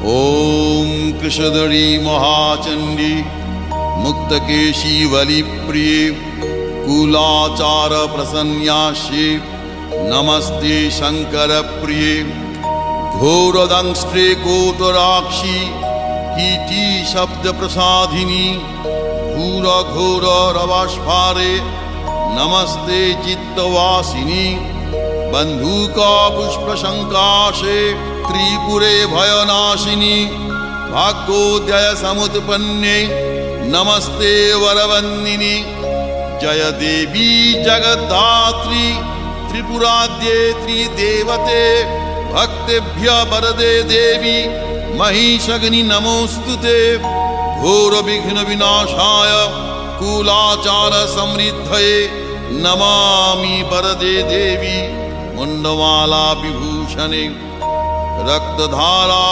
ॐ कृशधरी महाचण्डी मुक्तकेशी वलिप्रिये कुलाचार प्रसन्यास्ये नमस्ते शंकरप्रिये घोरदंष्ट्रे कोटराक्षी कीटी शब्द प्रसादिनी घोर घोर रवास्फारे नमस्ते चित्तवासिनी बंधुका पुष्प शंकाशे त्रिपुरे भयनाशिनी भाग्योदय समुत्पन्ने नमस्ते वरवन्दिनी जय देवी जगद्धात्री त्रिपुराद्ये त्रिदेवते भक्तेभ्य वरदे देवी महिषग्नि नमोस्तुते घोर विघ्न विनाशाय कुलाचार समृद्धये नमामि वरदे देवी मुंडमाला विभूषणे रक्तधारा